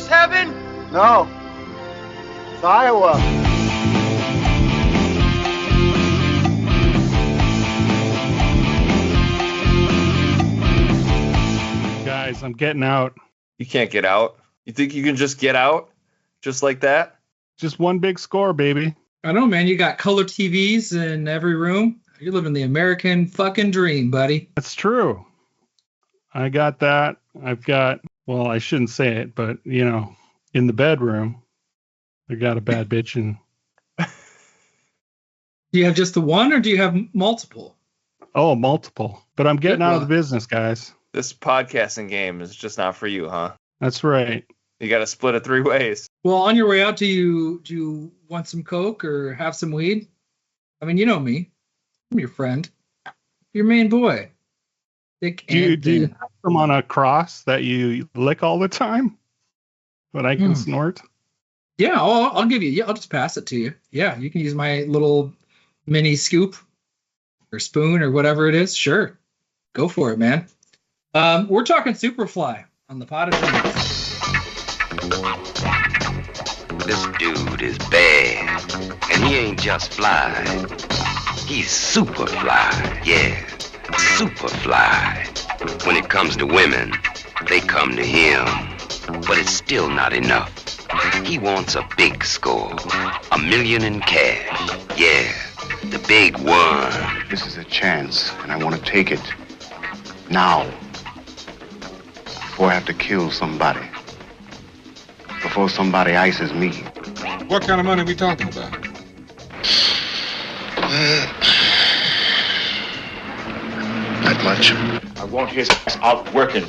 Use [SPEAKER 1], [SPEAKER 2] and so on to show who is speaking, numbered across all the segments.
[SPEAKER 1] heaven?
[SPEAKER 2] No. It's Iowa.
[SPEAKER 3] Guys, I'm getting out.
[SPEAKER 4] You can't get out. You think you can just get out? Just like that?
[SPEAKER 3] Just one big score, baby.
[SPEAKER 5] I know, man. You got color TVs in every room. You're living the American fucking dream, buddy.
[SPEAKER 3] That's true. I got that. I've got, well, I shouldn't say it, but, you know, in the bedroom, I got a bad bitch. And
[SPEAKER 5] Do you have just the one or do you have multiple?
[SPEAKER 3] oh, multiple. But I'm getting out of the business, guys.
[SPEAKER 4] This podcasting game is just not for you, huh?
[SPEAKER 3] That's right.
[SPEAKER 4] You got to split it 3 ways.
[SPEAKER 5] Well, on your way out, do you want some Coke or have some weed? I mean, you know me. I'm your friend. Your main boy. Thick
[SPEAKER 3] Do you
[SPEAKER 5] thin.
[SPEAKER 3] have them on a cross that you lick all the time? But I can snort?
[SPEAKER 5] Yeah, I'll give you. Yeah, I'll just pass it to you. Yeah, you can use my little mini scoop or spoon or whatever it is. Sure, go for it, man. We're talking Superfly on the Pot of Dreams.
[SPEAKER 6] This dude is bad, and he ain't just fly. He's Superfly, yeah, Superfly. When it comes to women, they come to him, but it's still not enough. He wants a big score, $1 million in cash, yeah, the big one.
[SPEAKER 7] This is a chance, and I want to take it now, before I have to kill somebody, before somebody ices me.
[SPEAKER 8] What kind of money are we talking about?
[SPEAKER 7] Not much.
[SPEAKER 9] I want his ass out working.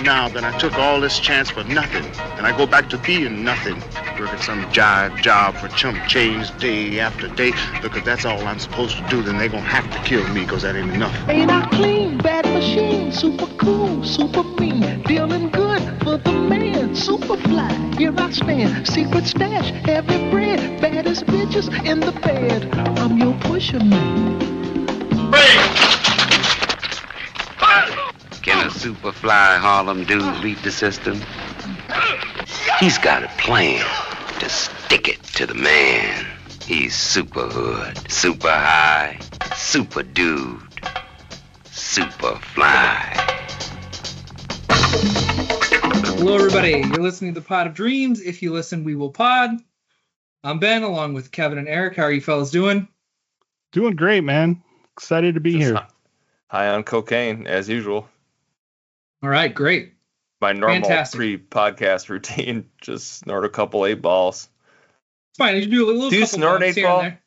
[SPEAKER 7] Now that I took all this chance for nothing, and I go back to being nothing, working some jive job for chump change day after day, because that's all I'm supposed to do, then they're gonna have to kill me, because that ain't enough.
[SPEAKER 10] Ain't I clean, bad machine, super cool, super mean, feeling good for the man, Superfly, here I stand, secret stash, heavy bread, baddest bitches in the bed, I'm your pusher man.
[SPEAKER 6] Can a Superfly Harlem dude beat the system? He's got a plan to stick it to the man. He's super hood, super high, super dude, Superfly.
[SPEAKER 5] Hello, everybody. You're listening to the Pot of Dreams. If you listen, we will pod. I'm Ben, along with Kevin and Eric. How are you fellas doing?
[SPEAKER 3] Doing great, man. Excited to be here.
[SPEAKER 4] High on cocaine, as usual.
[SPEAKER 5] All right, great.
[SPEAKER 4] My normal
[SPEAKER 5] Fantastic.
[SPEAKER 4] pre-podcast routine, just snort a couple 8 balls.
[SPEAKER 5] It's fine. You can do a little.
[SPEAKER 4] Do you
[SPEAKER 5] couple
[SPEAKER 4] snort
[SPEAKER 5] bumps
[SPEAKER 4] 8
[SPEAKER 5] here and
[SPEAKER 4] ball?
[SPEAKER 5] there.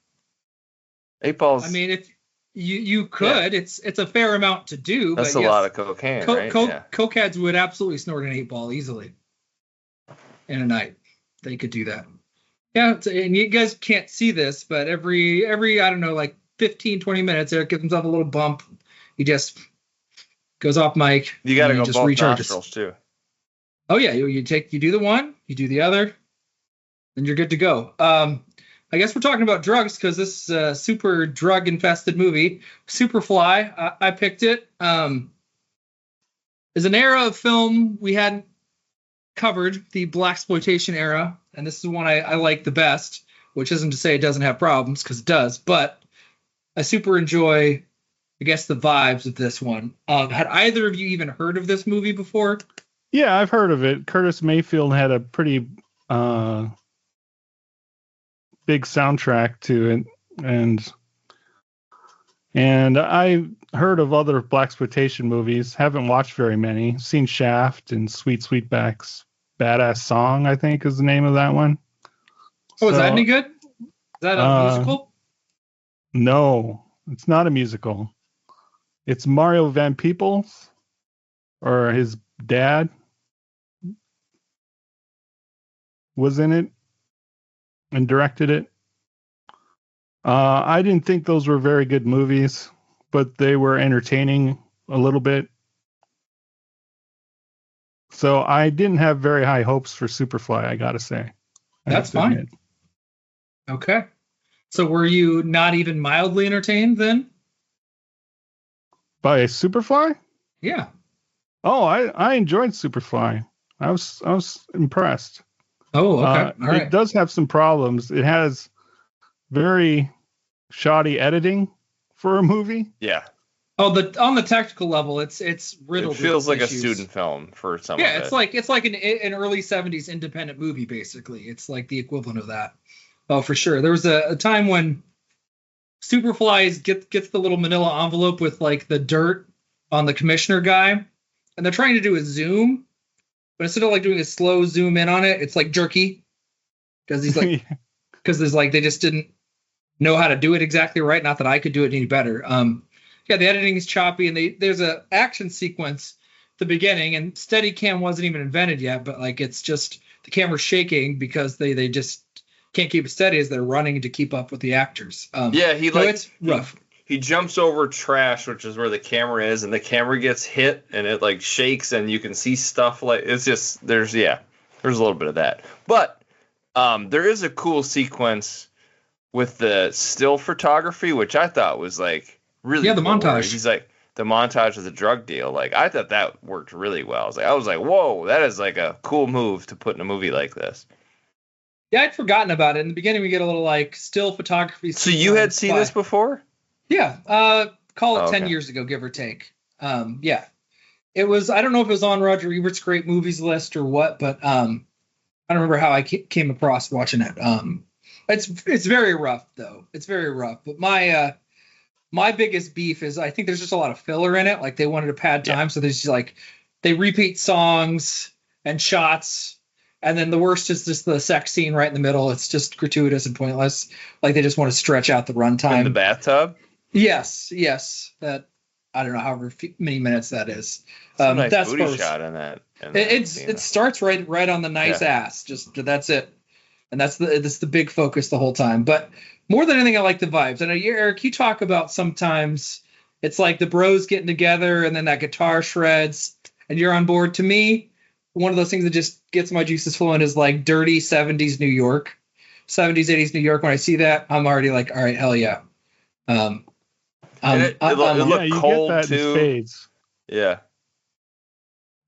[SPEAKER 4] 8 balls.
[SPEAKER 5] I mean, if you could,
[SPEAKER 4] Yeah.
[SPEAKER 5] it's a fair amount to do.
[SPEAKER 4] That's
[SPEAKER 5] but
[SPEAKER 4] a
[SPEAKER 5] yes,
[SPEAKER 4] lot of cocaine, right? Yeah.
[SPEAKER 5] Cokeheads would absolutely snort an 8 ball easily in a night. They could do that. Yeah, and you guys can't see this, but every I don't know, like 15, 20 minutes, Eric gives himself a little bump. He just goes off mic.
[SPEAKER 4] You got to go
[SPEAKER 5] just
[SPEAKER 4] both
[SPEAKER 5] recharges.
[SPEAKER 4] nostrils too.
[SPEAKER 5] Oh yeah, you do the one, you do the other, and you're good to go. I guess we're talking about drugs because this is a super drug infested movie, Superfly. I picked it. Is an era of film we hadn't covered, the blaxploitation era, and this is one I like the best, which isn't to say it doesn't have problems, because it does, but I super enjoy, I guess, the vibes of this one. Had either of you even heard of this movie before?
[SPEAKER 3] Yeah, I've heard of it. Curtis Mayfield had a pretty big soundtrack to it, and I heard of other blaxploitation movies. Haven't watched very many. Seen Shaft and Sweet Sweetback's Badass Song, I think is the name of that one.
[SPEAKER 5] Oh, is that any good? Is that a musical?
[SPEAKER 3] No, it's not a musical. It's Mario Van Peebles, or his dad was in it and directed it. I didn't think those were very good movies, but they were entertaining a little bit. So I didn't have very high hopes for Superfly, I gotta say.
[SPEAKER 5] That's fine. Okay. So were you not even mildly entertained then?
[SPEAKER 3] By Superfly?
[SPEAKER 5] Yeah.
[SPEAKER 3] Oh, I enjoyed Superfly. I was impressed.
[SPEAKER 5] Oh, okay. All right.
[SPEAKER 3] It does have some problems. It has very shoddy editing for a movie.
[SPEAKER 4] Yeah.
[SPEAKER 5] Oh, on the technical level, it's riddled.
[SPEAKER 4] It feels
[SPEAKER 5] with
[SPEAKER 4] like
[SPEAKER 5] issues.
[SPEAKER 4] a student film for some.
[SPEAKER 5] Yeah,
[SPEAKER 4] of
[SPEAKER 5] it's like an early '70s independent movie, basically. It's like the equivalent of that. Oh, for sure. There was a time when Superfly gets the little manila envelope with like the dirt on the commissioner guy, and they're trying to do a zoom, but instead of like doing a slow zoom in on it, it's like jerky because he's like because there's like they just didn't know how to do it exactly right. Not that I could do it any better. Yeah, the editing is choppy, and there's a action sequence at the beginning, and Steadicam wasn't even invented yet, but like it's just the camera's shaking because they just can't keep it steady as they're running to keep up with the actors.
[SPEAKER 4] It's
[SPEAKER 5] rough.
[SPEAKER 4] He jumps over trash, which is where the camera is, and the camera gets hit, and it like shakes, and you can see stuff like it's just there's a little bit of that, but there is a cool sequence with the still photography, which I thought was like really
[SPEAKER 5] the
[SPEAKER 4] cool,
[SPEAKER 5] montage.
[SPEAKER 4] He's like the montage of the drug deal. Like I thought that worked really well. I was like, whoa, that is like a cool move to put in a movie like this.
[SPEAKER 5] Yeah, I'd forgotten about it. In the beginning, we get a little like still photography.
[SPEAKER 4] So you had seen this before?
[SPEAKER 5] Yeah, call it 10 years ago, give or take. Yeah, it was. I don't know if it was on Roger Ebert's great movies list or what, but I don't remember how I came across watching it. It's very rough though. It's very rough. But my biggest beef is I think there's just a lot of filler in it. Like they wanted to pad time, so there's just like they repeat songs and shots. And then the worst is just the sex scene right in the middle. It's just gratuitous and pointless. Like they just want to stretch out the runtime.
[SPEAKER 4] In the bathtub?
[SPEAKER 5] Yes. That I don't know however many minutes that is.
[SPEAKER 4] It's a nice booty shot in that.
[SPEAKER 5] It starts right on the nice ass. Just that's it, and that's the big focus the whole time. But more than anything, I like the vibes. I know Eric, you talk about sometimes it's like the bros getting together and then that guitar shreds and you're on board. To me, one of those things that just gets my juices flowing is like dirty 70s New York, 70s, 80s New York. When I see that, I'm already like, all right, hell yeah.
[SPEAKER 4] It looked cold
[SPEAKER 3] that
[SPEAKER 4] too.
[SPEAKER 3] In spades.
[SPEAKER 4] Yeah.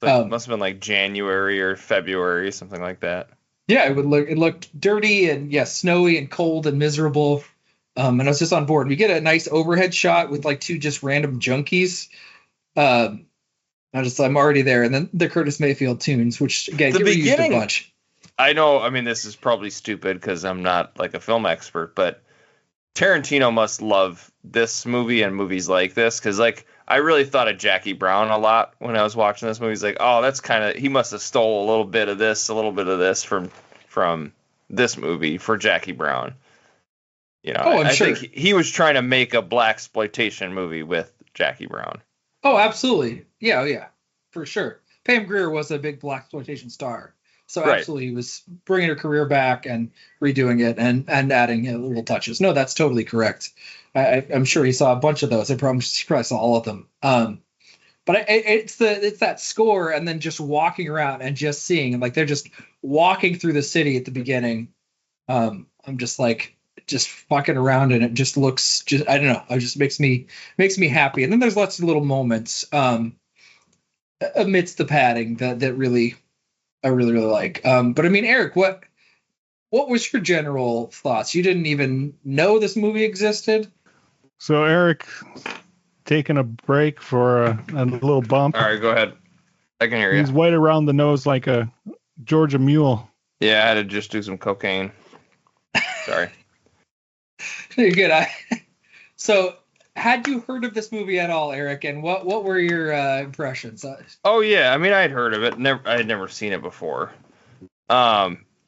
[SPEAKER 4] It must have been like January or February, something like that.
[SPEAKER 5] Yeah, it looked dirty and snowy and cold and miserable. And I was just on board. We get a nice overhead shot with like two just random junkies. I'm already there. And then the Curtis Mayfield tunes, which again, get reused a bunch.
[SPEAKER 4] I know. I mean, this is probably stupid because I'm not like a film expert, but Tarantino must love this movie and movies like this because like I really thought of Jackie Brown a lot when I was watching this movie. He's like, oh, that's kind of, he must have stole a little bit of this from this movie for Jackie Brown. You know, I think he was trying to make a blaxploitation movie with Jackie Brown.
[SPEAKER 5] Oh, absolutely. Yeah, for sure. Pam Grier was a big blaxploitation star. So absolutely, he was bringing her career back and redoing it and adding little touches. No, that's totally correct. I'm sure he saw a bunch of those. I probably saw all of them. But it's that score and then just walking around and just seeing like they're just walking through the city at the beginning. I'm just like fucking around and it just looks I don't know. It just makes me happy. And then there's lots of little moments amidst the padding that really. I really, really like. But I mean, Eric, what was your general thoughts? You didn't even know this movie existed?
[SPEAKER 3] So Eric taking a break for a little bump.
[SPEAKER 4] All right, go ahead. I can hear you.
[SPEAKER 3] He's white around the nose like a Georgia mule.
[SPEAKER 4] Yeah, I had to just do some cocaine. Sorry.
[SPEAKER 5] You're good. So had you heard of this movie at all, Eric? And what were your impressions?
[SPEAKER 4] Oh yeah, I mean I had heard of it. I had never seen it before. It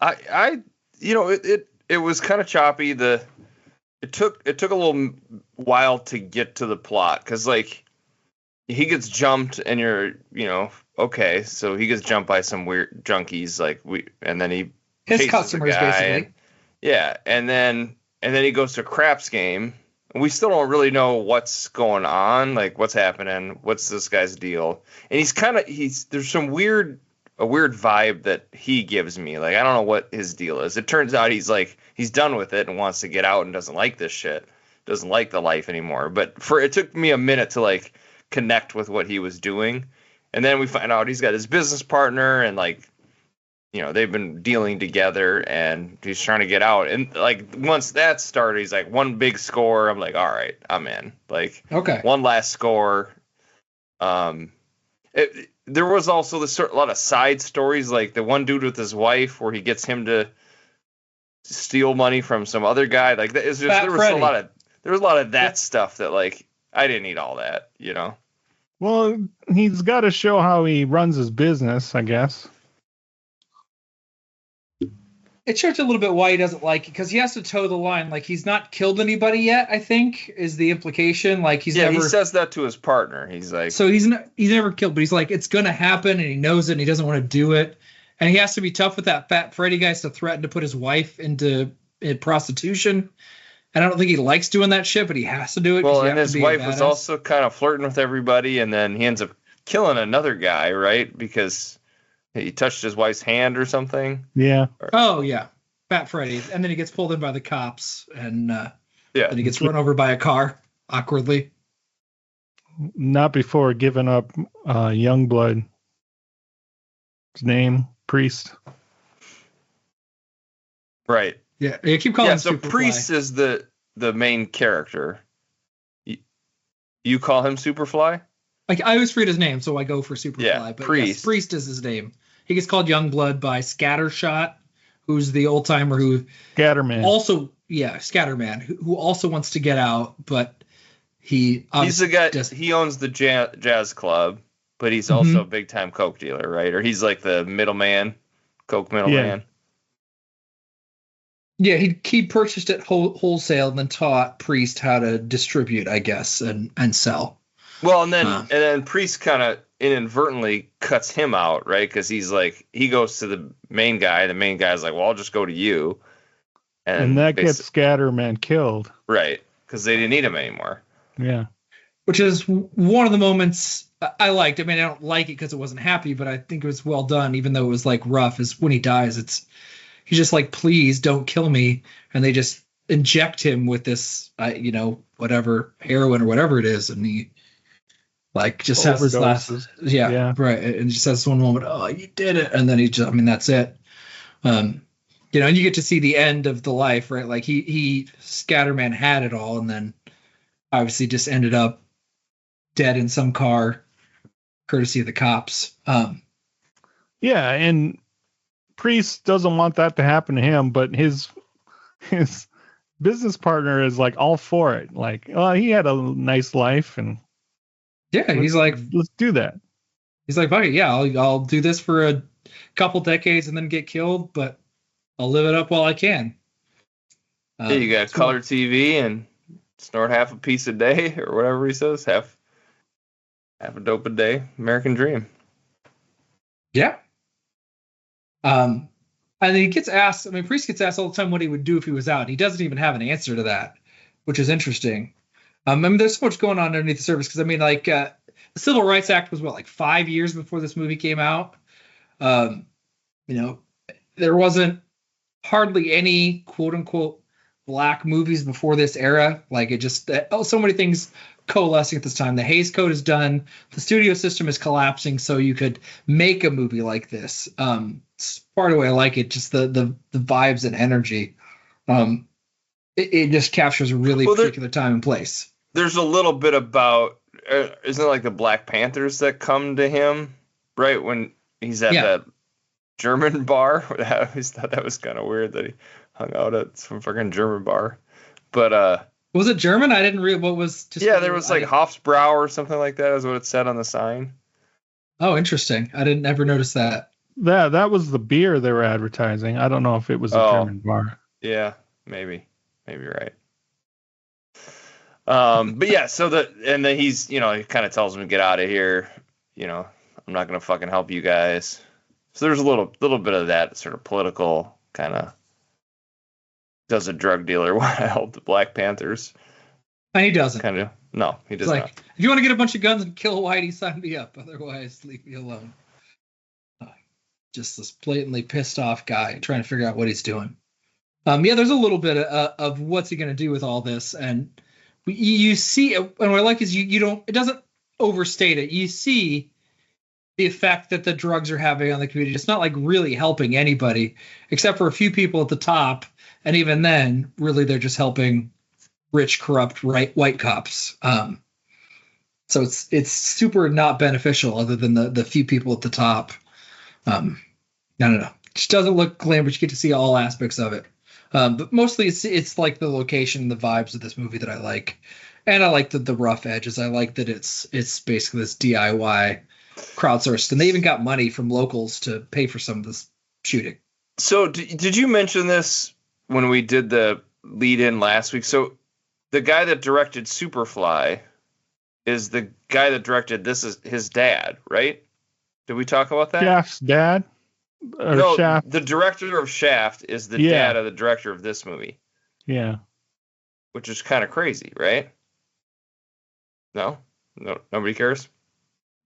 [SPEAKER 4] was kind of choppy. It took a little while to get to the plot because like he gets jumped and you're okay, so he gets jumped by some weird junkies and then he
[SPEAKER 5] his customers basically.
[SPEAKER 4] And then he goes to a craps game. We still don't really know what's going on, like what's happening, what's this guy's deal. And there's some weird a weird vibe that he gives me. Like, I don't know what his deal is. It turns out he's done with it and wants to get out and doesn't like this shit, doesn't like the life anymore. But it took me a minute to like connect with what he was doing, and then we find out he's got his business partner and like, you know, they've been dealing together and he's trying to get out. And like once that started, he's like, one big score. I'm like, all right, I'm in. Like,
[SPEAKER 5] Okay.
[SPEAKER 4] One last score. There was also a lot of side stories, like the one dude with his wife where he gets him to steal money from some other guy. Like there was a lot of that stuff that like I didn't need all that, you know.
[SPEAKER 3] Well, he's got to show how he runs his business, I guess.
[SPEAKER 5] It shows a little bit why he doesn't like it, because he has to toe the line. Like, he's not killed anybody yet, I think, is the implication. Like, he
[SPEAKER 4] says that to his partner. He's like,
[SPEAKER 5] so he's never killed, but he's like, it's gonna happen, and he knows it, and he doesn't want to do it, and he has to be tough with that fat Freddy guy to threaten to put his wife into prostitution. And I don't think he likes doing that shit, but he has to do it.
[SPEAKER 4] Well, and his wife was also kind of flirting with everybody, and then he ends up killing another guy, right? Because he touched his wife's hand or something.
[SPEAKER 3] Yeah.
[SPEAKER 5] Oh, yeah. Fat Freddy. And then he gets pulled in by the cops, and then he gets run over by a car, awkwardly.
[SPEAKER 3] Not before giving up Youngblood. His name, Priest.
[SPEAKER 4] Right.
[SPEAKER 5] Yeah, you keep calling him
[SPEAKER 4] so
[SPEAKER 5] Superfly.
[SPEAKER 4] Priest is the main character. You call him Superfly?
[SPEAKER 5] Like, I always forget his name, so I go for Superfly.
[SPEAKER 4] Yeah,
[SPEAKER 5] but
[SPEAKER 4] Priest.
[SPEAKER 5] Yes, Priest is his name. He gets called Youngblood by Scattershot, who's the old timer who
[SPEAKER 3] Scatterman.
[SPEAKER 5] Also, Scatterman, who also wants to get out, but he's
[SPEAKER 4] the guy. He owns the jazz club, but he's also a big time coke dealer, right? Or he's like the middleman, coke middleman.
[SPEAKER 5] Yeah, he purchased it wholesale and then taught Priest how to distribute, I guess, and sell.
[SPEAKER 4] Well, and then Priest kind of inadvertently cuts him out, right? Because he's like, he goes to the main guy. The main guy's like, well, I'll just go to you.
[SPEAKER 3] And that gets Scatterman killed.
[SPEAKER 4] Right, because they didn't need him anymore.
[SPEAKER 3] Yeah.
[SPEAKER 5] Which is one of the moments I liked. I mean, I don't like it because it wasn't happy, but I think it was well done, even though it was like rough. Is when he dies, he's just like, please don't kill me. And they just inject him with this, whatever, heroin or whatever it is. And he like just has this last, right. And just has this one moment, oh, you did it. And then that's it. And you get to see the end of the life, right? Like he Scatterman had it all. And then obviously just ended up dead in some car, courtesy of the cops.
[SPEAKER 3] Yeah. And Priest doesn't want that to happen to him, but his business partner is like all for it. Like, oh, he had a nice life, and
[SPEAKER 5] he's like,
[SPEAKER 3] let's do that.
[SPEAKER 5] He's like, fuck it, yeah, I'll do this for a couple decades and then get killed, but I'll live it up while I can.
[SPEAKER 4] You got color TV and snort half a piece a day or whatever he says, half a dope a day, American dream.
[SPEAKER 5] Yeah. And he gets asked, Priest gets asked all the time what he would do if he was out. He doesn't even have an answer to that, which is interesting. There's so much going on underneath the surface because, the Civil Rights Act was, 5 years before this movie came out? There wasn't hardly any quote-unquote black movies before this era. Like, it just, so many things coalescing at this time. The Hays Code is done. The studio system is collapsing so you could make a movie like this. It's part of the way I like it, just the vibes and energy. It just captures a really particular time and place.
[SPEAKER 4] There's a little bit about, isn't it like the Black Panthers that come to him, right? When he's at that German bar. I always thought that was kind of weird that he hung out at some fucking German bar. But,
[SPEAKER 5] was it German? I didn't read what was.
[SPEAKER 4] There was like Hofsbrau or something like that is what it said on the sign.
[SPEAKER 5] Oh, interesting. I didn't ever notice that.
[SPEAKER 3] That was the beer they were advertising. I don't know if it was a German bar.
[SPEAKER 4] Yeah, maybe right. But yeah, and then he's, he kind of tells him to get out of here. I'm not gonna fucking help you guys. So there's a little bit of that sort of political kind of. Does a drug dealer want to help the Black Panthers?
[SPEAKER 5] And he doesn't.
[SPEAKER 4] Kind of. No, he does not.
[SPEAKER 5] If you want to get a bunch of guns and kill Whitey, sign me up. Otherwise, leave me alone. just this blatantly pissed off guy trying to figure out what he's doing. Yeah, there's a little bit of what's he going to do with all this, and you see, and what I like is you don't, it doesn't overstate it. You see the effect that the drugs are having on the community. It's not like really helping anybody except for a few people at the top, and even then, really, they're just helping rich, corrupt, white cops. So it's super not beneficial, other than the few people at the top. I don't know. It just doesn't look glamorous. You get to see all aspects of it. But mostly it's like the location, the vibes of this movie that I like. And I like the rough edges. I like that it's basically this DIY crowdsourced. And they even got money from locals to pay for some of this shooting.
[SPEAKER 4] So did you mention this when we did the lead in last week? So the guy that directed Superfly is the guy that directed this, is his dad, right? Did we talk about that?
[SPEAKER 3] Shaft's dad? Or
[SPEAKER 4] no,
[SPEAKER 3] Shaft?
[SPEAKER 4] the director of Shaft is the dad of the director of this movie.
[SPEAKER 3] Yeah.
[SPEAKER 4] Which is kind of crazy, right? No, nobody cares.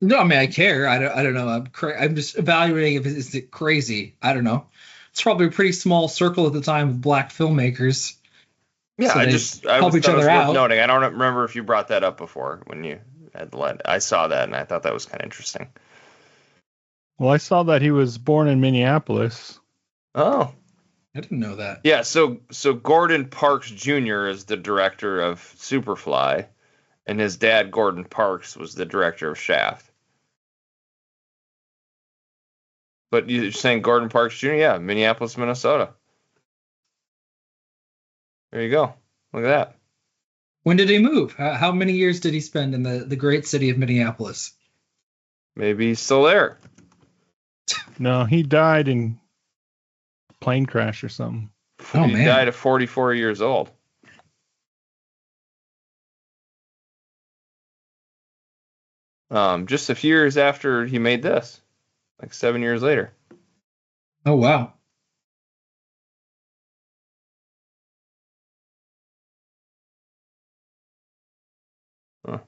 [SPEAKER 5] No, I mean, I care. I don't know. I'm just evaluating if is it crazy. I don't know. It's probably a pretty small circle at the time of black filmmakers.
[SPEAKER 4] Yeah,
[SPEAKER 5] so
[SPEAKER 4] I
[SPEAKER 5] help each other out.
[SPEAKER 4] Noting. I don't remember if you brought that up before when you had I saw that and I thought that was kind of interesting.
[SPEAKER 3] Well, I saw that he was born in Minneapolis.
[SPEAKER 4] Oh,
[SPEAKER 5] I didn't know that.
[SPEAKER 4] Yeah, so Gordon Parks Jr. is the director of Superfly, and his dad, Gordon Parks, was the director of Shaft. But you're saying Gordon Parks Jr.? Yeah, Minneapolis, Minnesota. There you go. Look at that.
[SPEAKER 5] When did he move? How many years did he spend in the great city of Minneapolis?
[SPEAKER 4] Maybe he's still there.
[SPEAKER 3] No, he died in a plane crash or something.
[SPEAKER 5] Oh,
[SPEAKER 4] he
[SPEAKER 5] man.
[SPEAKER 4] died at 44 years old. Just a few years after he made this. Like 7 years later.
[SPEAKER 5] Oh, wow.
[SPEAKER 4] Huh.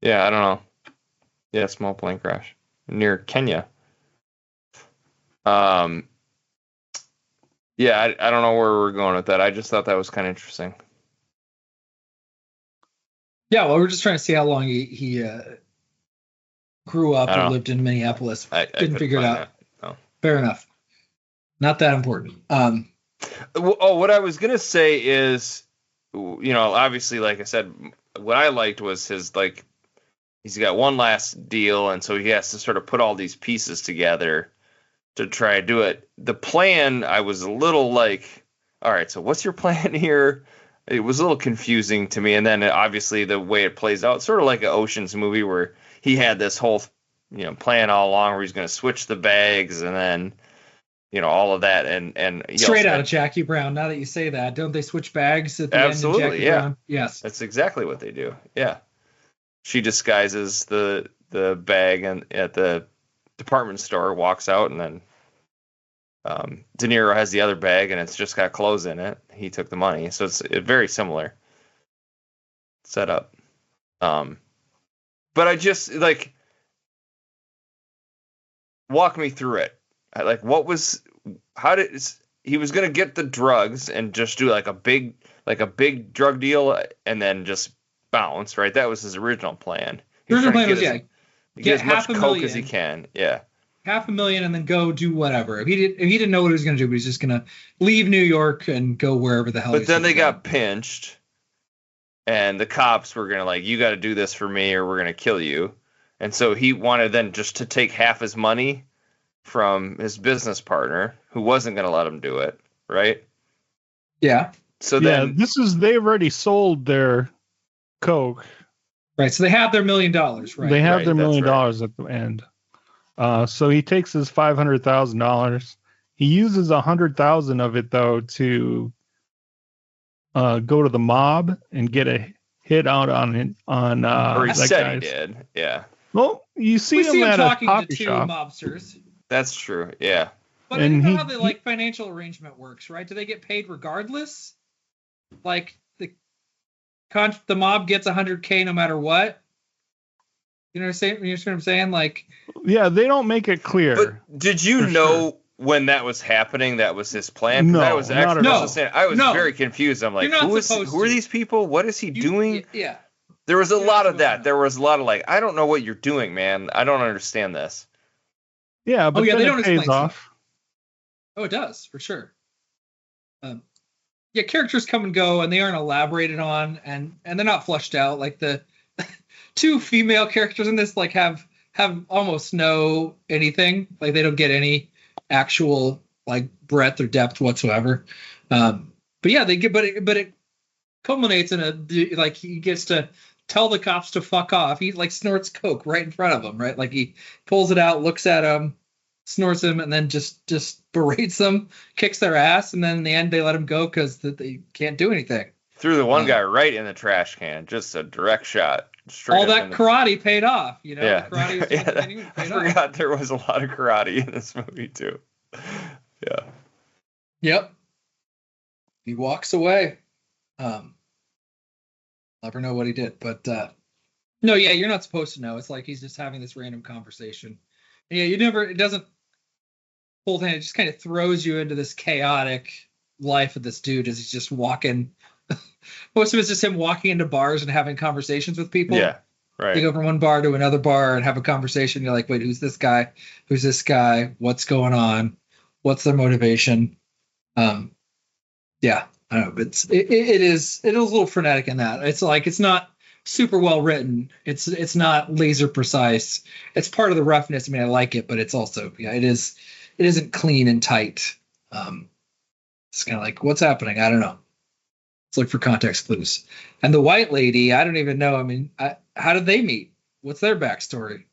[SPEAKER 4] Yeah, I don't know. Yeah, small plane crash near Kenya. Yeah, I don't know where we're going with that. I just thought that was kind of interesting.
[SPEAKER 5] Yeah, well, we're just trying to see how long he grew up and lived in Minneapolis.
[SPEAKER 4] I
[SPEAKER 5] Didn't figure it out.
[SPEAKER 4] No.
[SPEAKER 5] Fair enough. Not that important.
[SPEAKER 4] What I was going to say is, obviously, like I said, what I liked was his, like, he's got one last deal, and so he has to sort of put all these pieces together to try to do it. The plan, I was a little like, all right, so what's your plan here? It was a little confusing to me. And then obviously the way it plays out, sort of like an Ocean's movie where he had this whole, plan all along where he's going to switch the bags and then, all of that. And
[SPEAKER 5] straight out of Jackie Brown. Now that you say that, don't they switch bags at the
[SPEAKER 4] absolutely,
[SPEAKER 5] end of Jackie
[SPEAKER 4] yeah.
[SPEAKER 5] Brown? Yes.
[SPEAKER 4] That's exactly what they do. Yeah. She disguises the bag and at the department store, walks out, and then De Niro has the other bag and it's just got clothes in it. He took the money. So it's very similar setup. But I just walk me through it. He was going to get the drugs and just do like a big drug deal and then just bounce, right? That was his original plan.
[SPEAKER 5] The original plan was,
[SPEAKER 4] get as much coke as he can. Yeah.
[SPEAKER 5] $500,000 and then go do whatever. If he didn't know what he was going to do, but he's just going to leave New York and go wherever the hell.
[SPEAKER 4] But then they got pinched, and the cops were going to you got to do this for me, or we're going to kill you. And so he wanted then just to take half his money from his business partner, who wasn't going to let him do it, right?
[SPEAKER 5] Yeah.
[SPEAKER 3] So then they've already sold their coke.
[SPEAKER 5] Right. So they have their $1 million, right?
[SPEAKER 3] They have their $1 million at the end. So he takes his $500,000. He uses $100,000 of it though to go to the mob and get a hit out on
[SPEAKER 4] or he
[SPEAKER 3] that
[SPEAKER 4] said
[SPEAKER 3] guy's.
[SPEAKER 4] he did. Yeah.
[SPEAKER 3] Well, you see him at
[SPEAKER 5] talking
[SPEAKER 3] a coffee
[SPEAKER 5] to two
[SPEAKER 3] shop.
[SPEAKER 5] mobsters.
[SPEAKER 4] That's true. Yeah.
[SPEAKER 5] But you know how the financial arrangement works, right? Do they get paid regardless? Like the mob gets $100K no matter what. You know what I'm saying? You know what I'm saying? Like,
[SPEAKER 3] Yeah, they don't make it clear.
[SPEAKER 4] But did you
[SPEAKER 3] For
[SPEAKER 4] know
[SPEAKER 3] sure.
[SPEAKER 4] when that was happening? That was his plan. 'Cause
[SPEAKER 3] No,
[SPEAKER 4] that was
[SPEAKER 3] not
[SPEAKER 4] actually,
[SPEAKER 3] at
[SPEAKER 5] all.
[SPEAKER 4] that's the same- I was
[SPEAKER 5] No.
[SPEAKER 4] very confused. I'm like,
[SPEAKER 5] You're not
[SPEAKER 4] who
[SPEAKER 5] supposed
[SPEAKER 4] are
[SPEAKER 5] to.
[SPEAKER 4] these people? What is he doing?
[SPEAKER 5] Yeah.
[SPEAKER 4] There was a
[SPEAKER 5] You're
[SPEAKER 4] lot
[SPEAKER 5] not
[SPEAKER 4] of that.
[SPEAKER 5] supposed to know.
[SPEAKER 4] There was a lot of like, I don't know what you're doing, man. I don't understand this.
[SPEAKER 3] Yeah, but
[SPEAKER 5] yeah,
[SPEAKER 3] then
[SPEAKER 5] they don't
[SPEAKER 3] it pays
[SPEAKER 5] explain
[SPEAKER 3] off.
[SPEAKER 5] stuff. Oh, it does for sure. Yeah, characters come and go, and they aren't elaborated on, and they're not fleshed out. Like the two female characters in this, like have almost no anything. Like they don't get any actual like breadth or depth whatsoever. But yeah, they get, but it culminates in a like he gets to tell the cops to fuck off. He like snorts coke right in front of them, right? Like he pulls it out, looks at them, snorts them, and then just berates them, kicks their ass, and then in the end they let him go because they can't do anything.
[SPEAKER 4] Threw the one guy right in the trash can. Just a direct shot.
[SPEAKER 5] All that karate paid off, you know.
[SPEAKER 4] Yeah,
[SPEAKER 5] The karate was
[SPEAKER 4] yeah. I forgot there was a lot of karate in this movie too. Yeah.
[SPEAKER 5] Yep. He walks away. Never know what he did, but no, yeah, you're not supposed to know. It's like he's just having this random conversation. And yeah, it doesn't hold hand. It just kind of throws you into this chaotic life of this dude as he's just walking. Most of it's just him walking into bars and having conversations with people.
[SPEAKER 4] Yeah, right.
[SPEAKER 5] You go from one bar to another bar and have a conversation. You're like, wait, who's this guy? Who's this guy? What's going on? What's their motivation? Yeah, I don't know. It is a little frenetic in that. It's like it's not super well written. It's not laser precise. It's part of the roughness. I mean, I like it, but it's also it isn't clean and tight. It's kind of like what's happening. I don't know. Let's look for context clues. And the white lady, I don't even know. I mean, how did they meet? What's their backstory?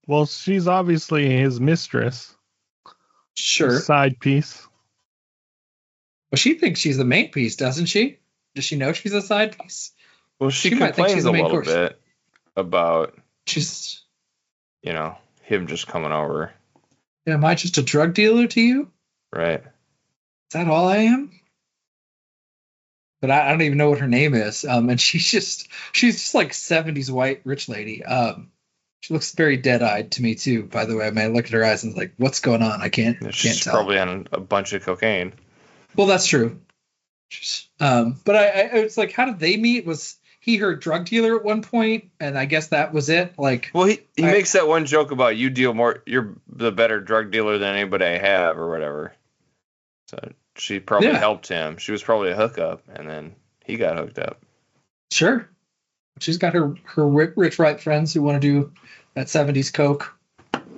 [SPEAKER 3] Well, she's obviously his mistress.
[SPEAKER 5] Sure.
[SPEAKER 3] Side piece.
[SPEAKER 5] Well, she thinks she's the main piece, doesn't she? Does she know she's a side piece?
[SPEAKER 4] Well, she
[SPEAKER 5] might think
[SPEAKER 4] complains
[SPEAKER 5] she's the
[SPEAKER 4] a
[SPEAKER 5] main
[SPEAKER 4] little
[SPEAKER 5] course.
[SPEAKER 4] bit about
[SPEAKER 5] She's,
[SPEAKER 4] him just coming over.
[SPEAKER 5] am I just a drug dealer to you?
[SPEAKER 4] Right.
[SPEAKER 5] Is that all I am? But I don't even know what her name is. And she's just like 70s white rich lady. She looks very dead-eyed to me too. By the way, I mean, I look at her eyes and like, what's going on? I can't
[SPEAKER 4] She's
[SPEAKER 5] tell.
[SPEAKER 4] probably on a bunch of cocaine.
[SPEAKER 5] Well, that's true. But I it's like, how did they meet? Was he her drug dealer at one point? And I guess that was it. Like,
[SPEAKER 4] well, he makes that one joke about you deal more. You're the better drug dealer than anybody I have, or whatever. So she probably helped him. She was probably a hookup, and then he got hooked up.
[SPEAKER 5] Sure. She's got her rich white friends who want to do that 70s coke.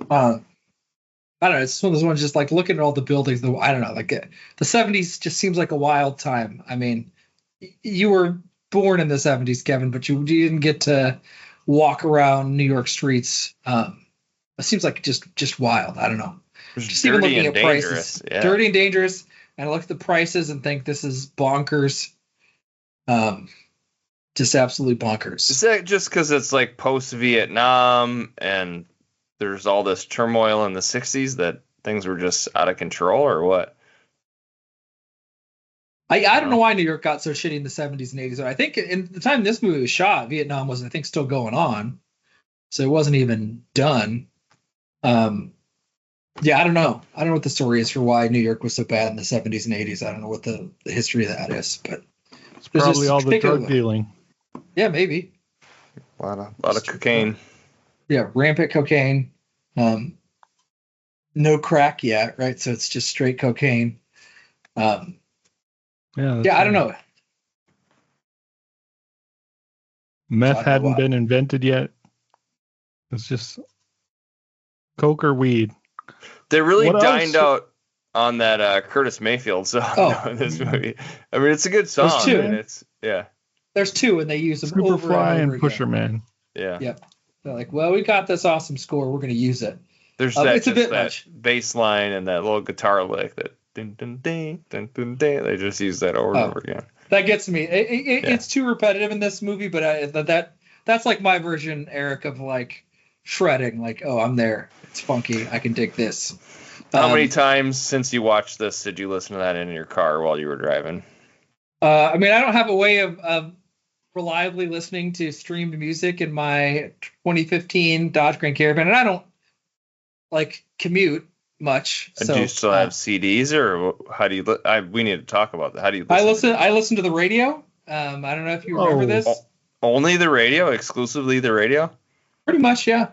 [SPEAKER 5] I don't know. It's one of those ones just like looking at all the buildings. I don't know. Like the 70s just seems like a wild time. I mean, you were born in the 70s, Kevin, but you didn't get to walk around New York streets. It seems like just wild. I don't know. Just even looking at prices, dirty and dangerous. And I look at the prices and think this is bonkers. Just absolutely bonkers.
[SPEAKER 4] Is that just because it's like post-Vietnam and there's all this turmoil in the 60s that things were just out of control, or what?
[SPEAKER 5] I don't know why New York got so shitty in the 70s and 80s. I think in the time this movie was shot, Vietnam was, I think, still going on. So it wasn't even done. Yeah, I don't know. I don't know what the story is for why New York was so bad in the 70s and 80s. I don't know what the history of that is, but
[SPEAKER 3] it's probably all the drug dealing.
[SPEAKER 5] Yeah, maybe.
[SPEAKER 4] A lot of cocaine.
[SPEAKER 5] Yeah, rampant cocaine. No crack yet, right? So it's just straight cocaine. Yeah, I don't know.
[SPEAKER 3] Meth hadn't been invented yet. It's just coke or weed.
[SPEAKER 4] They really dined out on that Curtis Mayfield song in this movie. I mean, it's a good song.
[SPEAKER 5] There's two.
[SPEAKER 4] I mean,
[SPEAKER 5] There's two, and they use them over
[SPEAKER 3] Superfly
[SPEAKER 5] and over
[SPEAKER 3] and Pusher Man.
[SPEAKER 4] Yeah.
[SPEAKER 5] Yep. They're like, well, we got this awesome score. We're going to use it.
[SPEAKER 4] There's
[SPEAKER 5] it's a bit
[SPEAKER 4] that
[SPEAKER 5] much.
[SPEAKER 4] bass line and that little guitar lick that dun, dun, dun, dun, dun, dun. They just use that over and over again.
[SPEAKER 5] That gets me. It's too repetitive in this movie, but that's like my version, Eric, of like shredding. Like, oh, I'm there. It's funky. I can dig this.
[SPEAKER 4] How many times since you watched this did you listen to that in your car while you were driving?
[SPEAKER 5] I mean, I don't have a way of reliably listening to streamed music in my 2015 Dodge Grand Caravan, and I don't like commute much. So
[SPEAKER 4] do you still have CDs, or how do you? We need to talk about that. How do you?
[SPEAKER 5] I listen to the radio. I don't know if you remember this.
[SPEAKER 4] Only the radio, exclusively the radio.
[SPEAKER 5] Pretty much, yeah.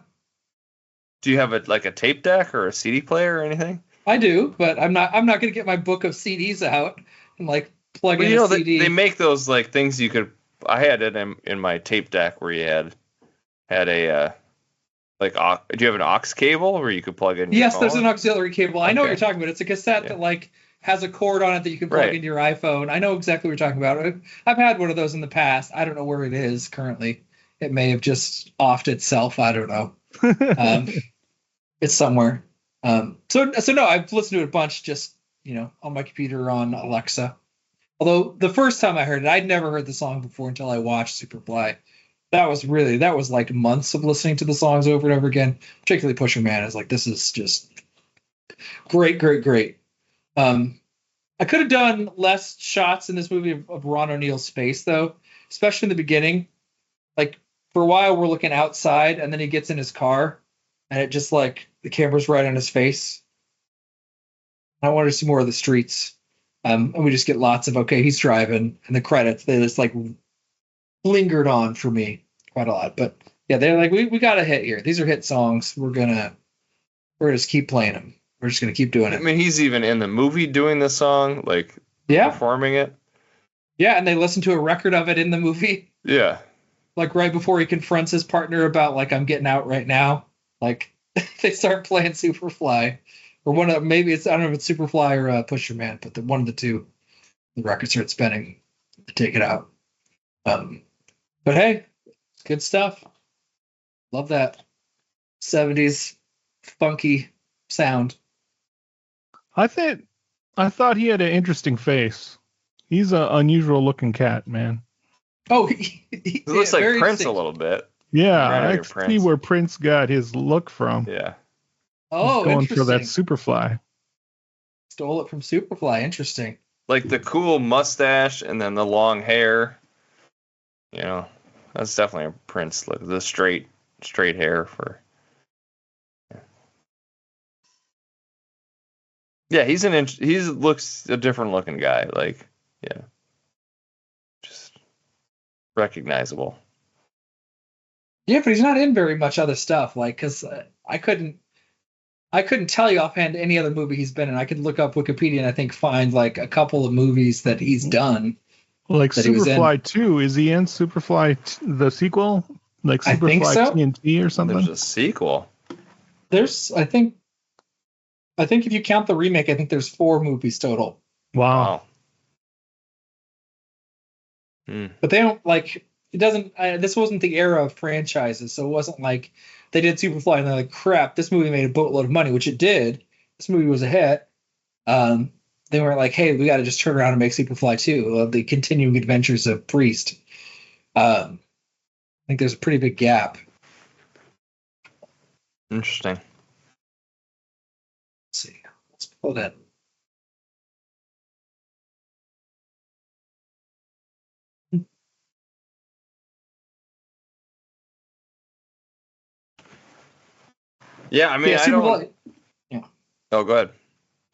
[SPEAKER 4] Do you have a tape deck or a CD player or anything?
[SPEAKER 5] I do, but I'm not going to get my book of CDs out and like plug in a CD.
[SPEAKER 4] They make those like things you could. I had it in my tape deck where you had a do you have an aux cable where you could plug in?
[SPEAKER 5] Yes,
[SPEAKER 4] your
[SPEAKER 5] there's
[SPEAKER 4] phone?
[SPEAKER 5] an auxiliary cable. I know what you're talking about. It's a cassette that like has a cord on it that you can plug into your iPhone. I know exactly what you're talking about. I've had one of those in the past. I don't know where it is currently. It may have just offed itself. I don't know. It's somewhere. So no, I've listened to it a bunch just, on my computer on Alexa. Although the first time I heard it, I'd never heard the song before until I watched Superfly. That was like months of listening to the songs over and over again, particularly Pusher Man. Is like, this is just great, great, great. I could have done less shots in this movie of Ron O'Neal's face, though, especially in the beginning. Like, for a while, we're looking outside, and then he gets in his car, and it just, like, the camera's right on his face. I wanted to see more of the streets. And we just get lots of, okay, he's driving, and the credits, they just, like, lingered on for me quite a lot. But, yeah, they're like, we got a hit here. These are hit songs. We're just keep playing them. We're just going to keep doing it.
[SPEAKER 4] I mean, he's even in the movie doing the song, like, performing it.
[SPEAKER 5] Yeah, and they listen to a record of it in the movie.
[SPEAKER 4] Yeah.
[SPEAKER 5] Like, right before he confronts his partner about, like, I'm getting out right now. Like, they start playing Superfly. Or maybe it's, I don't know if it's Superfly or Pusher Man, but one of the two, the record starts spinning to take it out. But hey, good stuff. Love that 70s funky sound.
[SPEAKER 3] I thought he had an interesting face. He's an unusual looking cat, man.
[SPEAKER 5] Oh,
[SPEAKER 4] he looks like Prince a little bit.
[SPEAKER 3] Yeah, I see where Prince got his look from.
[SPEAKER 4] Yeah.
[SPEAKER 5] Oh,
[SPEAKER 3] going
[SPEAKER 5] interesting.
[SPEAKER 3] for that Superfly.
[SPEAKER 5] Stole it from Superfly. Interesting.
[SPEAKER 4] Like the cool mustache and then the long hair. That's definitely a Prince look. The straight hair for. Yeah, he looks a different looking guy. Like, yeah, just recognizable.
[SPEAKER 5] Yeah, but he's not in very much other stuff. Like, because I couldn't tell you offhand any other movie he's been in. I could look up Wikipedia and I think find like a couple of movies that he's done.
[SPEAKER 3] Like Superfly 2, is he in Superfly the sequel? Like Superfly
[SPEAKER 5] I think so.
[SPEAKER 3] TNT or something?
[SPEAKER 4] There's a sequel.
[SPEAKER 5] I think if you count the remake, I think there's 4 movies total.
[SPEAKER 3] Wow.
[SPEAKER 5] But they don't like. It doesn't. This wasn't the era of franchises, so it wasn't like they did Superfly and they're like, crap, this movie made a boatload of money, which it did. This movie was a hit. They weren't like, hey, we got to just turn around and make Superfly 2, the continuing adventures of Priest. I think there's a pretty big gap.
[SPEAKER 4] Interesting.
[SPEAKER 5] Let's see. Let's pull that.
[SPEAKER 4] Yeah, I mean, I don't.
[SPEAKER 5] Yeah.
[SPEAKER 4] Oh, go ahead.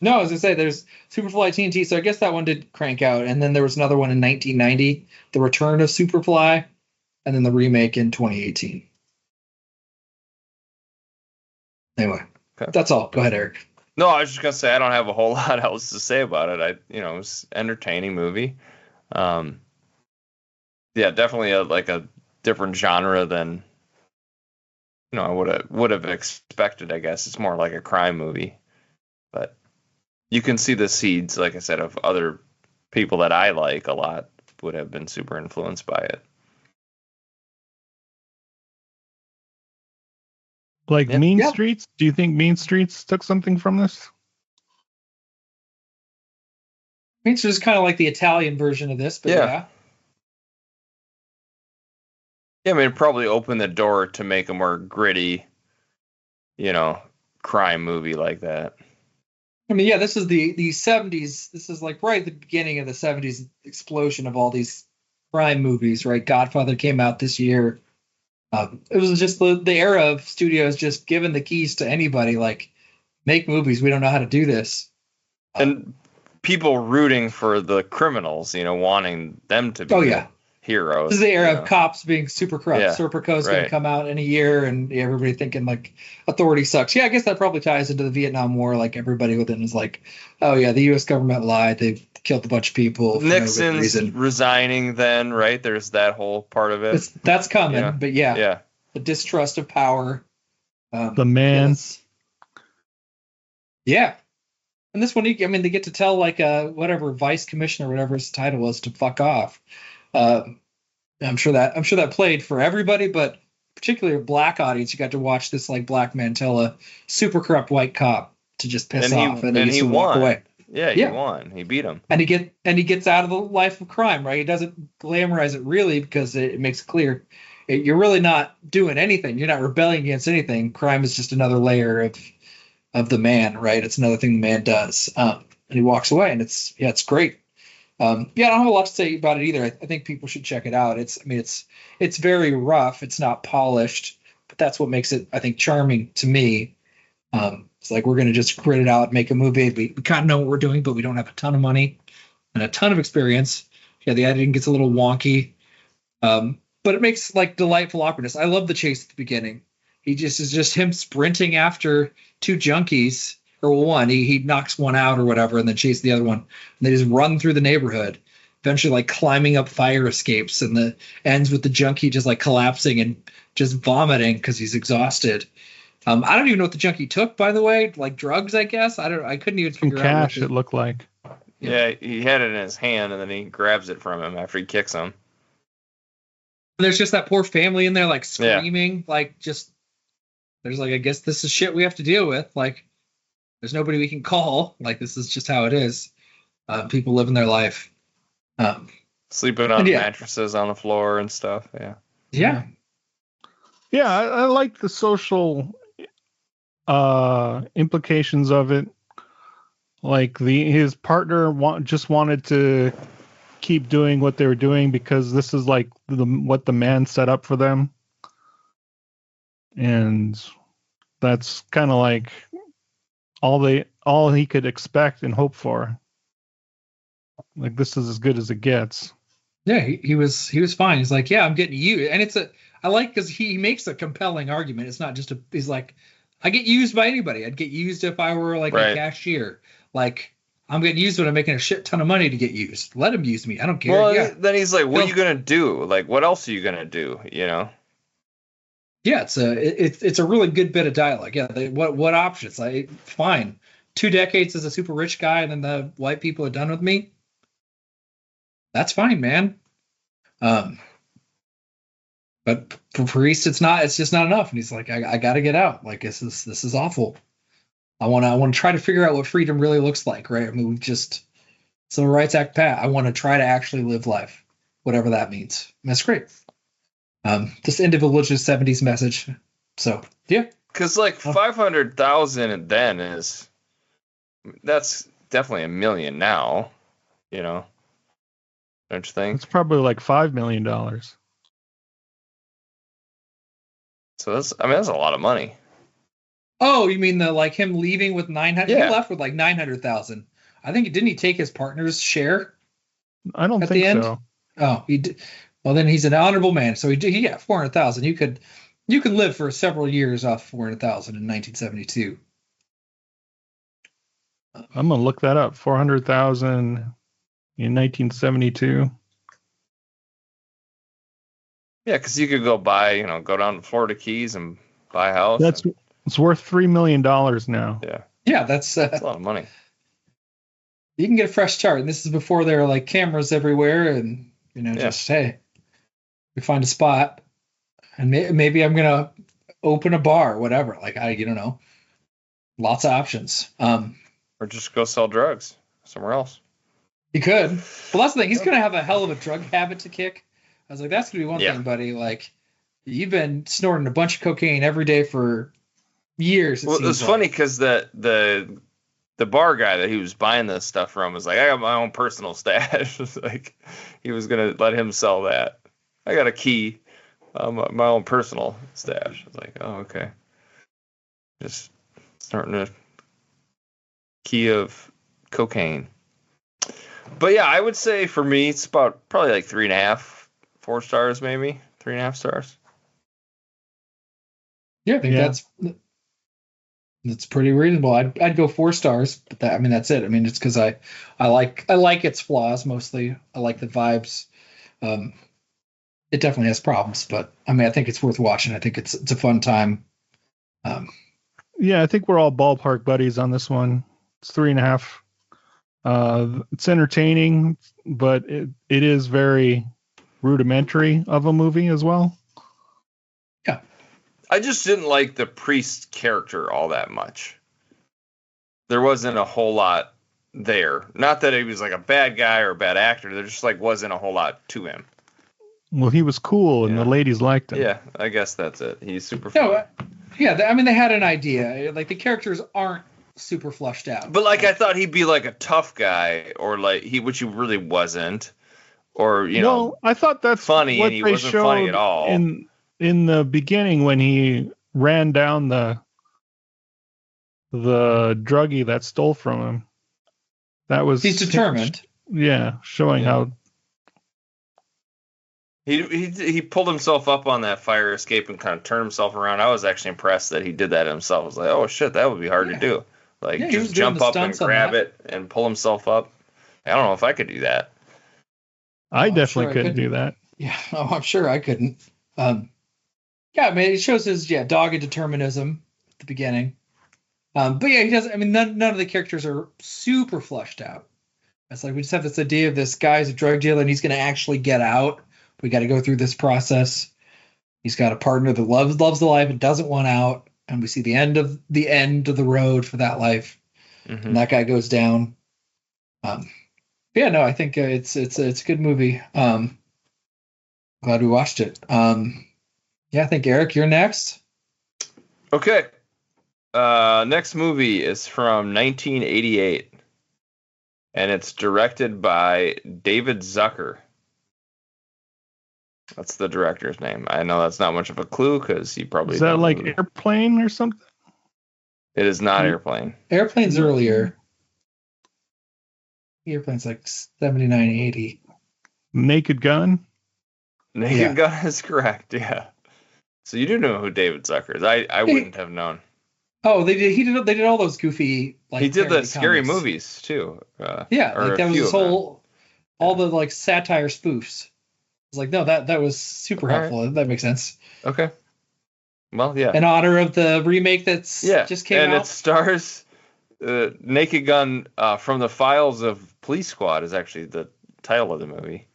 [SPEAKER 5] No, I was gonna say there's Superfly TNT, so I guess that one did crank out, and then there was another one in 1990, The Return of Superfly, and then the remake in 2018. Anyway, That's all. Go ahead, Eric.
[SPEAKER 4] No, I was just gonna say I don't have a whole lot else to say about it. It was an entertaining movie. Yeah, definitely a different genre than I would have expected. I guess it's more like a crime movie, but you can see the seeds, like I said, of other people that I like a lot would have been super influenced by it.
[SPEAKER 3] Like Mean Streets? Do you think Mean Streets took something from this?
[SPEAKER 5] Mean Streets is kind of like the Italian version of this, but yeah.
[SPEAKER 4] Yeah, I mean, it probably opened the door to make a more gritty, crime movie like that.
[SPEAKER 5] I mean, yeah, this is the 70s. This is like right at the beginning of the 70s explosion of all these crime movies, right? Godfather came out this year. It was just the era of studios just giving the keys to anybody, like, make movies. We don't know how to do this.
[SPEAKER 4] And people rooting for the criminals, wanting them to be heroes.
[SPEAKER 5] This is the era of cops being super corrupt.
[SPEAKER 4] Yeah,
[SPEAKER 5] Serpico's going to come out in a year, and everybody thinking, like, authority sucks. Yeah, I guess that probably ties into the Vietnam War. Like, everybody within is like, oh, yeah, the U.S. government lied. They killed a bunch of people.
[SPEAKER 4] Nixon's resigning then, right? There's that whole part of it.
[SPEAKER 5] That's coming, but
[SPEAKER 4] yeah.
[SPEAKER 5] The distrust of power.
[SPEAKER 3] The man.
[SPEAKER 5] Yeah. And this one, they get to tell, like, whatever vice commissioner, whatever his title was, to fuck off. I'm sure that played for everybody, but particularly a black audience. You got to watch this, like, Black man tell a super corrupt white cop to just piss off, and then he walk away.
[SPEAKER 4] Yeah, he won. He beat him.
[SPEAKER 5] And he gets out of the life of crime, right? He doesn't glamorize it really, because it makes it clear you're really not doing anything. You're not rebelling against anything. Crime is just another layer of the man, right? It's another thing the man does. And he walks away, and it's great. I don't have a lot to say about it either. I think people should check it out. It's very rough. It's not polished, but that's what makes it, I think, charming to me. It's like, we're going to just grit it out, make a movie. We kind of know what we're doing, but we don't have a ton of money and a ton of experience. Yeah, the editing gets a little wonky, but it makes, like, delightful awkwardness. I love the chase at the beginning. Is just him sprinting after two junkies, or one. He knocks one out or whatever, and then chases the other one. And they just run through the neighborhood, eventually, like, climbing up fire escapes, and the ends with the junkie just, like, collapsing and just vomiting because he's exhausted. I don't even know what the junkie took, by the way. Like, drugs, I guess. I couldn't even figure out.
[SPEAKER 3] Some cash, it looked like.
[SPEAKER 4] Yeah, he had it in his hand, and then he grabs it from him after he kicks him.
[SPEAKER 5] And there's just that poor family in there, like, screaming, like, just, there's, like, I guess this is shit we have to deal with. Like, there's nobody we can call. Like, this is just how it is. People living their life.
[SPEAKER 4] Sleeping on mattresses on the floor and stuff.
[SPEAKER 5] Yeah.
[SPEAKER 3] Yeah, I like the social implications of it. Like, his partner just wanted to keep doing what they were doing because this is, like, what the man set up for them. And that's kind of like all he could expect and hope for. Like, this is as good as it gets.
[SPEAKER 5] Yeah, he was fine. He's like, yeah, I'm getting used. And I like, because he makes a compelling argument. It's not just he's like, I get used by anybody. I'd get used if I were, like, a cashier. Like, I'm getting used when I'm making a shit ton of money to get used. Let him use me. I don't care.
[SPEAKER 4] Well, then he's like, what are you going to do? Like, what else are you going to do?
[SPEAKER 5] Yeah, it's a really good bit of dialogue. Yeah, what options? Fine. 2 decades as a super rich guy, and then the white people are done with me. That's fine, man. But for Priest, it's just not enough. And he's like, I got to get out. Like, this is awful. I want to try to figure out what freedom really looks like, right? I mean, we've just Civil Rights Act Pat. I want to try to actually live life, whatever that means. And that's great. Just individualist 70s message. So, yeah.
[SPEAKER 4] Because, like, 500,000 then that's definitely $1 million now, don't you think?
[SPEAKER 3] It's probably like $5 million.
[SPEAKER 4] So that's a lot of money.
[SPEAKER 5] Oh, you mean him leaving with 900?
[SPEAKER 4] Yeah.
[SPEAKER 5] He left with like 900,000. I think, didn't he take his partner's share?
[SPEAKER 3] I don't think so.
[SPEAKER 5] Oh, he did. Well, then he's an honorable man. So he got 400,000. You could live for several years off 400,000 in 1972.
[SPEAKER 3] I'm gonna look that up. 400,000 in 1972.
[SPEAKER 4] Yeah, because you could go go down to Florida Keys and buy a house.
[SPEAKER 3] It's worth $3 million now.
[SPEAKER 4] Yeah.
[SPEAKER 5] Yeah, that's
[SPEAKER 4] a lot of money.
[SPEAKER 5] You can get a fresh start. And this is before there are, like, cameras everywhere, and just, hey, we find a spot, and maybe I'm gonna open a bar, whatever. Like, I don't know, lots of options.
[SPEAKER 4] Or just go sell drugs somewhere else.
[SPEAKER 5] He could. Well, that's the thing. He's gonna have a hell of a drug habit to kick. I was like, that's gonna be one thing, buddy. Like, you've been snorting a bunch of cocaine every day for years.
[SPEAKER 4] Well, it was funny because the the bar guy that he was buying this stuff from was like, I got my own personal stash. It's like he was gonna let him sell that. I got a key, my own personal stash. It's like, oh, okay. Just starting a key of cocaine. But yeah, I would say for me, it's about probably like 3.5, 4 stars, maybe 3.5 stars.
[SPEAKER 5] Yeah, I think that's pretty reasonable. I'd go 4 stars, but that's it. I mean, it's because I like its flaws mostly. I like the vibes. It definitely has problems, but I mean, I think it's worth watching. I think it's a fun time.
[SPEAKER 3] Yeah, I think we're all ballpark buddies on this one. It's 3.5. It's entertaining, but it is very rudimentary of a movie as well.
[SPEAKER 5] Yeah.
[SPEAKER 4] I just didn't like the priest character all that much. There wasn't a whole lot there. Not that he was like a bad guy or a bad actor. There just like wasn't a whole lot to him.
[SPEAKER 3] Well, he was cool and the ladies liked him.
[SPEAKER 4] Yeah, I guess that's it. He's super
[SPEAKER 5] fun. Yeah, I mean, they had an idea. Like, the characters aren't super flushed out.
[SPEAKER 4] But like I thought he'd be like a tough guy, or like which he really wasn't, or
[SPEAKER 3] know. I thought that's
[SPEAKER 4] funny, and he wasn't funny at all.
[SPEAKER 3] In the beginning, when he ran down the druggie that stole from him, he's
[SPEAKER 5] determined.
[SPEAKER 3] Showing how
[SPEAKER 4] he pulled himself up on that fire escape and kind of turned himself around. I was actually impressed that he did that himself. I was like, oh shit, that would be hard to do. Like, just jump up and grab it and pull himself up. I don't know if I could do that.
[SPEAKER 3] I definitely couldn't do that.
[SPEAKER 5] Yeah, I'm sure I couldn't. Yeah, I mean, it shows his dogged determinism at the beginning. But yeah, he doesn't. I mean, none of the characters are super fleshed out. It's like we just have this idea of this guy's a drug dealer and he's going to actually get out. We got to go through this process. He's got a partner that loves the life and doesn't want out. And we see the end of the road for that life. Mm-hmm. And that guy goes down. Yeah, no, I think it's a good movie. Glad we watched it. Yeah, I think, Eric, you're next.
[SPEAKER 4] Okay. Next movie is from 1988. And it's directed by David Zucker. That's the director's name. I know that's not much of a clue because he probably...
[SPEAKER 3] Is that like Airplane or something?
[SPEAKER 4] It is not Airplane.
[SPEAKER 5] Airplane's earlier. Airplane's like 79, 80.
[SPEAKER 3] Naked Gun?
[SPEAKER 4] Naked Gun is correct, yeah. So you do know who David Zucker is. I wouldn't have known.
[SPEAKER 5] Oh, they did. They did all those goofy... like
[SPEAKER 4] he did the scary movies, too.
[SPEAKER 5] Yeah, like that was his whole... all the like satire spoofs. It's like, no, that was super helpful. Right. That makes sense.
[SPEAKER 4] Okay. Well, yeah.
[SPEAKER 5] In honor of the remake that's just came out.
[SPEAKER 4] And it stars Naked Gun from the Files of Police Squad is actually the title of the movie.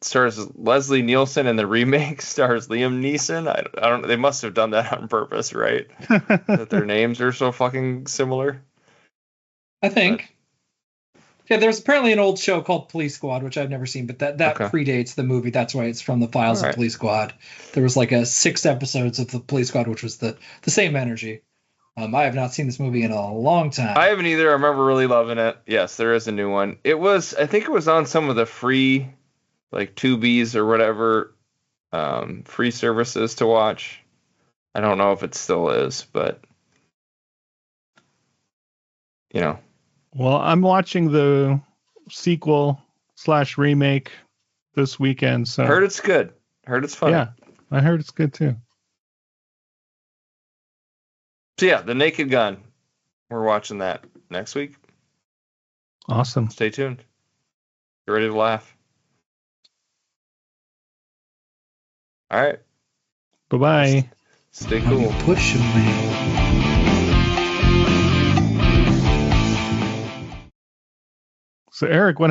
[SPEAKER 4] Stars Leslie Nielsen, and the remake stars Liam Neeson. I don't. They must have done that on purpose, right? That their names are so fucking similar.
[SPEAKER 5] I think. Yeah, there's apparently an old show called Police Squad, which I've never seen, but that predates the movie. That's why it's from the Files of Police Squad. There was like 6 episodes of the Police Squad, which was the same energy. I have not seen this movie in a long time.
[SPEAKER 4] I haven't either. I remember really loving it. Yes, there is a new one. I think it was on some of the free, like Tubies or whatever, free services to watch. I don't know if it still is, but
[SPEAKER 3] Well, I'm watching the sequel/remake this weekend. So
[SPEAKER 4] heard it's good. Heard it's fun.
[SPEAKER 3] Yeah, I heard it's good too.
[SPEAKER 4] So yeah, The Naked Gun. We're watching that next week.
[SPEAKER 3] Awesome.
[SPEAKER 4] Stay tuned. Get ready to laugh. All right.
[SPEAKER 3] Bye-bye.
[SPEAKER 4] Stay cool.
[SPEAKER 5] Pushing me.
[SPEAKER 3] So, Eric, what happened?